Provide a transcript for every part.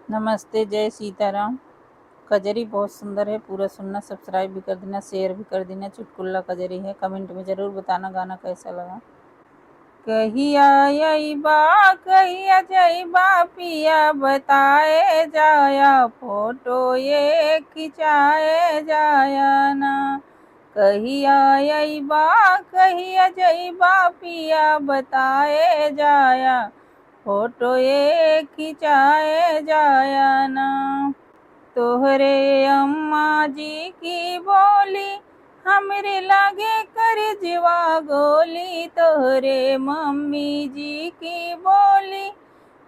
नमस्ते, जय सीताराम। कजरी बहुत सुंदर है, पूरा सुनना, सब्सक्राइब भी कर देना, शेयर भी कर देना। चुटकुल्ला कजरी है, कमेंट में ज़रूर बताना गाना कैसा लगा। कहिया अइबा कहिया जइबा पिया बताए जाया, फोटो ये खिंचाए जाया ना। कहिया अइबा कहिया जइबा पिया बताए जाया, फोटो ये खिंचाए जाया ना। तोहरे अम्मा जी की बोली हमरे लागे कर जीवा गोली, तोहरे मम्मी जी की बोली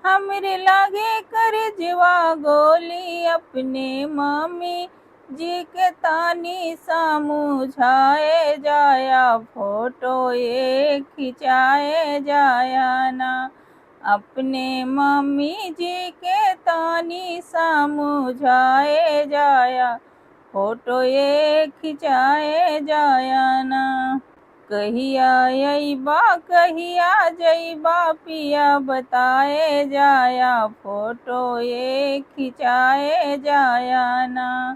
हमरे लागे कर जीवा गोली। अपने मम्मी जी के तानी समझाए जाया, फोटो ये खिंचाए जाया ना। अपने मम्मी जी के तानी समझाए जाया, फोटो ये खिंचाए जाया ना। कहिया अइबा कहिया जइबा पिया बताए जाया, फोटो ये खिंचाए जाया ना।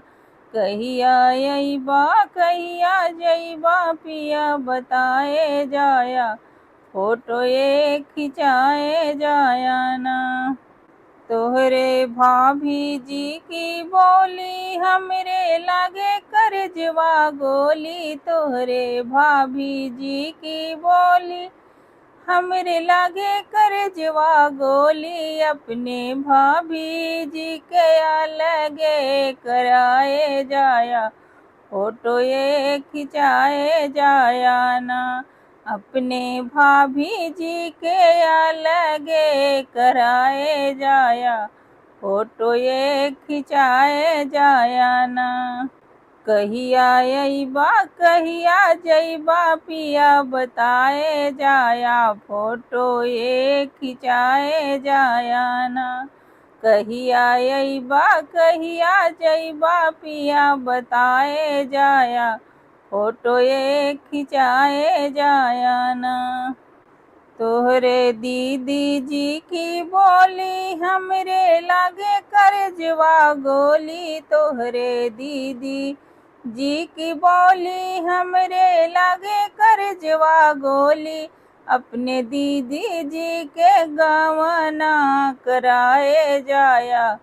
कहिया अइबा कहिया जइबा पिया बताए जाया, फोटो ये खिंचाए जाया ना। तोहरे भाभी जी की बोली हमरे लागे कर जवा गोली, तोहरे भाभी जी की बोली हमरे लागे कर जवा गोली। अपने भाभी जी के लगे कराए जाया, फोटो ये खिंचाए जाया ना। अपने भाभी जी के लगे कराए जाया, फोटो ये खिंचाए जाया ना। कहिया अइबा कहिया जइबा पिया बताए जाया, फोटो ये खिंचाए जाया ना। कहिया अइबा कहिया जइबा पिया बताए जाया, फोटो ये खिंचाए जाया ना। तोहरे दीदी जी की बोली हमरे लागे कर जवा गोली, तोहरे दीदी जी की बोली हमरे लागे कर जवा गोली। अपने दीदी जी के गवना कराए जाया,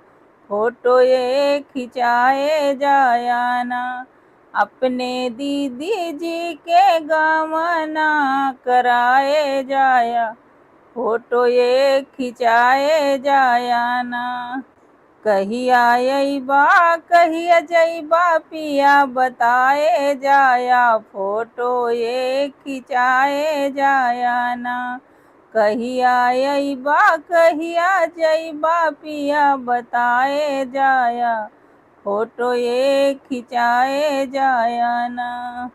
फोटो ये खिंचाए जाया ना। अपने दीदी जी के गवना कराए जाया, फोटो ये खिंचाए जाया ना। कहिया अइबा कहिया जइबा पिया बताए जाया, फोटो ये खिंचाए जाया ना। कहिया अइबा कहिया जइबा पिया बताए जाया, फोटो ये खिंचाए जाया ना।